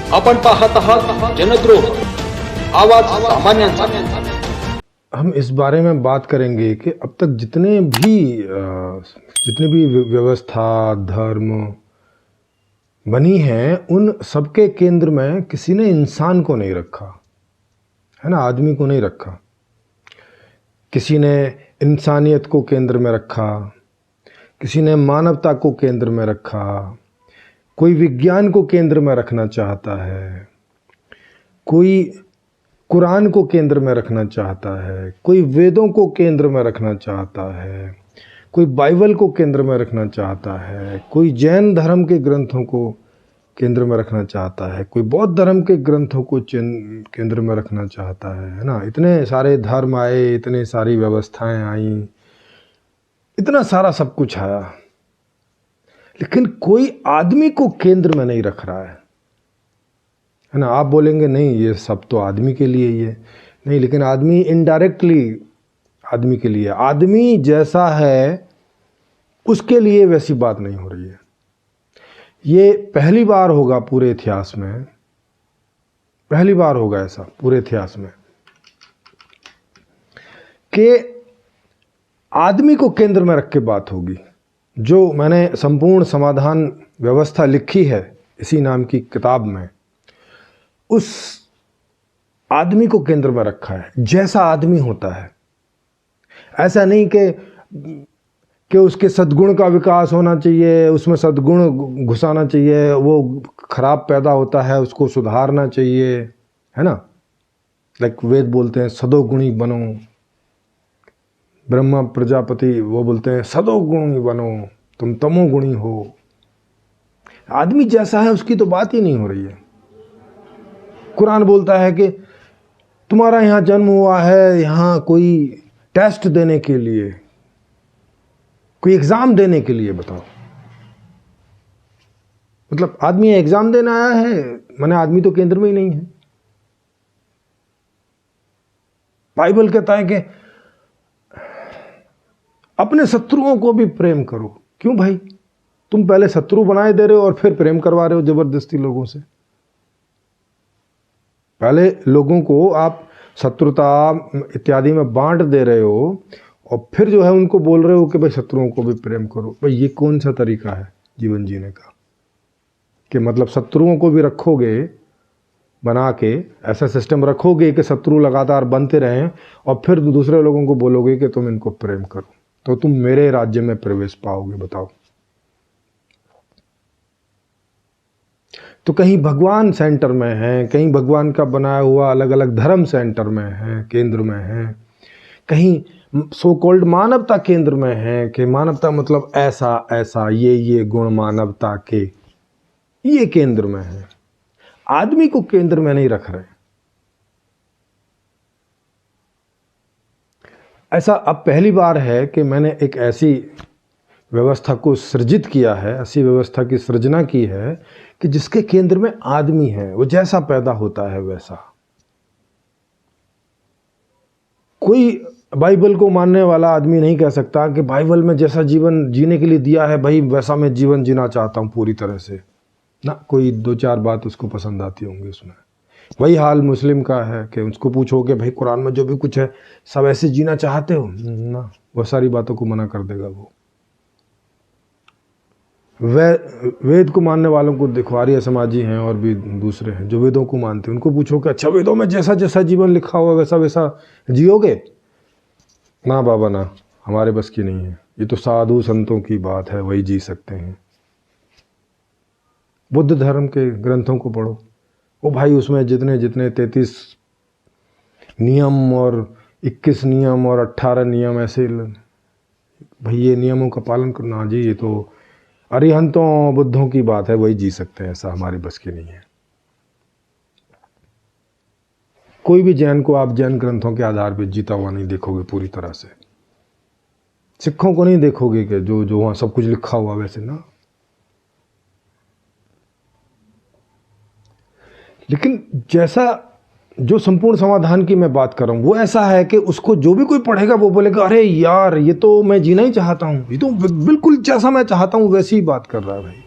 आपण पाहत आहात जनद्रोह, आवाज सामान्यांचा। हम इस बारे में बात करेंगे कि अब तक जितनी भी व्यवस्था धर्म बनी है, उन सबके केंद्र में किसी ने इंसान को नहीं रखा है ना, आदमी को नहीं रखा। किसी ने इंसानियत को केंद्र में रखा, किसी ने मानवता को केंद्र में रखा, कोई विज्ञान को केंद्र में रखना चाहता है, कोई कुरान को केंद्र में रखना चाहता है, कोई वेदों को केंद्र में रखना चाहता है, कोई बाइबल को केंद्र में रखना चाहता है, कोई जैन धर्म के ग्रंथों को केंद्र में रखना चाहता है, कोई बौद्ध धर्म के ग्रंथों को केंद्र में रखना चाहता है ना। इतने सारे धर्म आए, इतने सारी व्यवस्थाएं आई, इतना सारा सब कुछ आया, लेकिन कोई आदमी को केंद्र में नहीं रख रहा है ना। आप बोलेंगे नहीं, ये सब तो आदमी के लिए ही है। नहीं, लेकिन आदमी इनडायरेक्टली आदमी के लिए, आदमी जैसा है उसके लिए वैसी बात नहीं हो रही है। ये पहली बार होगा पूरे इतिहास में, पहली बार होगा ऐसा पूरे इतिहास में कि आदमी को केंद्र में रख के बात होगी। जो मैंने संपूर्ण समाधान व्यवस्था लिखी है इसी नाम की किताब में, उस आदमी को केंद्र में रखा है। जैसा आदमी होता है, ऐसा नहीं कि उसके सद्गुण का विकास होना चाहिए, उसमें सद्गुण घुसाना चाहिए, वो खराब पैदा होता है उसको सुधारना चाहिए, है ना। लाइक वेद बोलते हैं सदोगुणी बनो, ब्रह्मा प्रजापति वो बोलते हैं सदोगुणी बनो, तुम तमोगुणी हो। आदमी जैसा है उसकी तो बात ही नहीं हो रही है। कुरान बोलता है कि तुम्हारा यहाँ जन्म हुआ है यहाँ कोई टेस्ट देने के लिए, कोई एग्जाम देने के लिए। बताओ, मतलब आदमी एग्जाम देने आया है? माने आदमी तो केंद्र में ही नहीं है। बाइबल कहता है कि अपने शत्रुओं को भी प्रेम करो। क्यों भाई, तुम पहले शत्रु बनाए दे रहे हो और फिर प्रेम करवा रहे हो जबरदस्ती लोगों से। पहले लोगों को आप शत्रुता इत्यादि में बांट दे रहे हो और फिर जो है उनको बोल रहे हो कि भाई शत्रुओं को भी प्रेम करो। भाई ये कौन सा तरीका है जीवन जीने का? कि मतलब शत्रुओं को भी रखोगे बना के, ऐसा सिस्टम रखोगे कि शत्रु लगातार बनते रहें और फिर दूसरे लोगों को बोलोगे कि तुम इनको प्रेम करो, तो तुम मेरे राज्य में प्रवेश पाओगे। बताओ। तो कहीं भगवान सेंटर में है, कहीं भगवान का बनाया हुआ अलग अलग धर्म सेंटर में है, केंद्र में है, कहीं सो कॉल्ड मानवता केंद्र में है कि मानवता मतलब ऐसा ऐसा ये गुण मानवता के ये केंद्र में है। आदमी को केंद्र में नहीं रख रहे। ऐसा अब पहली बार है कि मैंने एक ऐसी व्यवस्था को सृजित किया है, ऐसी व्यवस्था की सृजना की है कि जिसके केंद्र में आदमी है। वो जैसा पैदा होता है वैसा। कोई बाइबल को मानने वाला आदमी नहीं कह सकता कि बाइबल में जैसा जीवन जीने के लिए दिया है भाई वैसा मैं जीवन जीना चाहता हूं पूरी तरह से ना। कोई दो चार बात उसको पसंद आती होंगी उसमें। वही हाल मुस्लिम का है कि उसको पूछो कि भाई कुरान में जो भी कुछ है सब ऐसे जीना चाहते हो ना, वह सारी बातों को मना कर देगा वो। वेद को मानने वालों को देखो, आर्य समाजी हैं और भी दूसरे हैं जो वेदों को मानते हैं, उनको पूछो कि अच्छा वेदों में जैसा जैसा जीवन लिखा हुआ वैसा वैसा जियोगे? ना बाबा ना, हमारे बस की नहीं है, ये तो साधु संतों की बात है, वही जी सकते हैं। बुद्ध धर्म के ग्रंथों को पढ़ो, वो भाई उसमें जितने जितने 33 नियम और 21 नियम और 18 नियम ऐसे, भाई ये नियमों का पालन करना जी ये तो अरिहंतों बुद्धों की बात है, वही जी सकते हैं, ऐसा हमारे बस की नहीं है। कोई भी जैन को आप जैन ग्रंथों के आधार पर जीता हुआ नहीं देखोगे पूरी तरह से। सिखों को नहीं देखोगे कि जो जो वहां सब कुछ लिखा हुआ वैसे ना। लेकिन जैसा जो संपूर्ण समाधान की मैं बात कर रहा हूं वो ऐसा है कि उसको जो भी कोई पढ़ेगा वो बोलेगा अरे यार ये तो मैं जीना ही चाहता हूं, ये तो बिल्कुल जैसा मैं चाहता हूं वैसी ही बात कर रहा है भाई।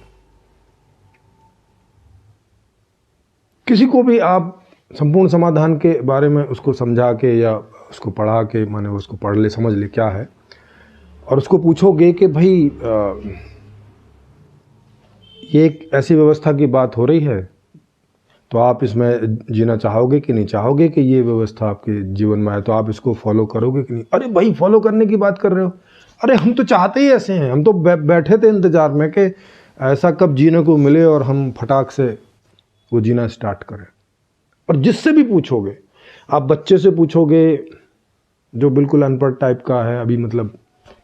किसी को भी आप संपूर्ण समाधान के बारे में उसको समझा के या उसको पढ़ा के, माने उसको पढ़ ले, समझ ले क्या है, और उसको पूछोगे कि भाई ये एक ऐसी व्यवस्था की बात हो रही है, तो आप इसमें जीना चाहोगे कि नहीं चाहोगे, कि ये व्यवस्था आपके जीवन में है तो आप इसको फॉलो करोगे कि नहीं। अरे भाई फॉलो करने की बात कर रहे हो, अरे हम तो चाहते ही ऐसे हैं, हम तो बैठे थे इंतजार में कि ऐसा कब जीने को मिले और हम फटाक से वो जीना स्टार्ट करें। और जिससे भी पूछोगे, आप बच्चे से पूछोगे जो बिल्कुल अनपढ़ टाइप का है, अभी मतलब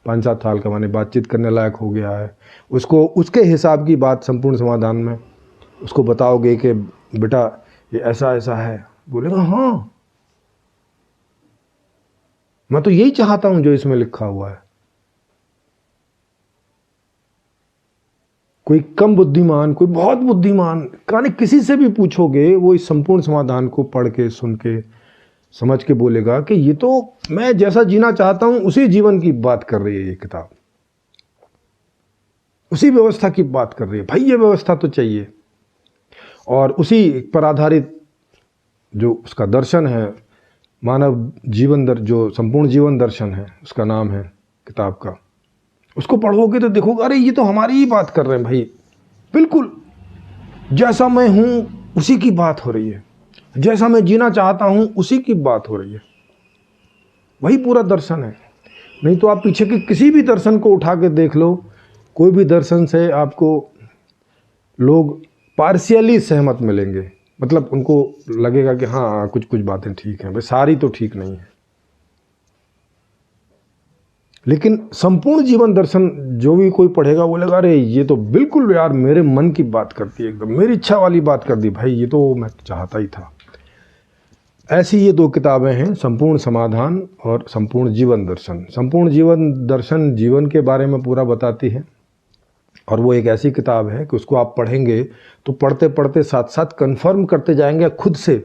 5-7 साल का, माने बातचीत करने लायक हो गया है, उसको उसके हिसाब की बात संपूर्ण समाधान में उसको बताओगे कि बेटा ये ऐसा ऐसा है, बोलेगा हाँ मैं तो यही चाहता हूं जो इसमें लिखा हुआ है। कोई कम बुद्धिमान, कोई बहुत बुद्धिमान, कहानी किसी से भी पूछोगे, वो इस संपूर्ण समाधान को पढ़ के, सुन के, समझ के बोलेगा कि ये तो मैं जैसा जीना चाहता हूं उसी जीवन की बात कर रही है ये किताब, उसी व्यवस्था की बात कर रही है। भाई ये व्यवस्था तो चाहिए। और उसी पर आधारित जो उसका दर्शन है, मानव जीवन जो संपूर्ण जीवन दर्शन है, उसका नाम है किताब का, उसको पढ़ोगे तो देखोगे अरे ये तो हमारी ही बात कर रहे हैं भाई, बिल्कुल जैसा मैं हूं उसी की बात हो रही है, जैसा मैं जीना चाहता हूं उसी की बात हो रही है। वही पूरा दर्शन है। नहीं तो आप पीछे के किसी भी दर्शन को उठा के देख लो, कोई भी दर्शन से आपको लोग पार्शियली सहमत मिलेंगे, मतलब उनको लगेगा कि हाँ कुछ कुछ बातें ठीक हैं, भाई सारी तो ठीक नहीं है। लेकिन संपूर्ण जीवन दर्शन जो भी कोई पढ़ेगा वो बोलेगा अरे ये तो बिल्कुल यार मेरे मन की बात करती है, एकदम मेरी इच्छा वाली बात कर दी भाई, ये तो मैं चाहता ही था। ऐसी ये 2 किताबें हैं, संपूर्ण समाधान और संपूर्ण जीवन दर्शन। संपूर्ण जीवन दर्शन जीवन के बारे में पूरा बताती है, और वो एक ऐसी किताब है कि उसको आप पढ़ेंगे तो पढ़ते पढ़ते साथ साथ कन्फर्म करते जाएंगे, खुद से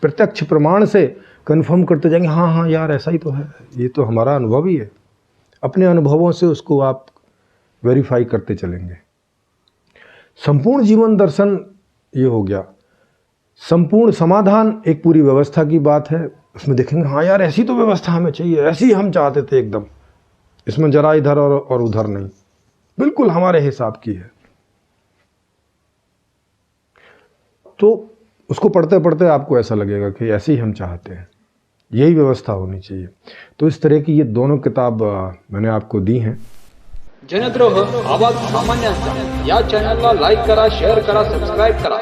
प्रत्यक्ष प्रमाण से कन्फर्म करते जाएंगे, हाँ हाँ यार ऐसा ही तो है, ये तो हमारा अनुभव ही है। अपने अनुभवों से उसको आप वेरीफाई करते चलेंगे। संपूर्ण जीवन दर्शन ये हो गया। संपूर्ण समाधान एक पूरी व्यवस्था की बात है, उसमें देखेंगे हाँ यार ऐसी तो व्यवस्था हमें चाहिए, ऐसी हम चाहते थे एकदम, इसमें जरा इधर और उधर नहीं, बिल्कुल हमारे हिसाब की है। तो उसको पढ़ते पढ़ते आपको ऐसा लगेगा कि ऐसे ही हम चाहते हैं, यही व्यवस्था होनी चाहिए। तो इस तरह की ये दोनों किताब मैंने आपको दी हैं। जनद्रोह आवाज सामान्यांचा या चॅनलला लाईक करा, शेअर करा, सबस्क्राईब करा.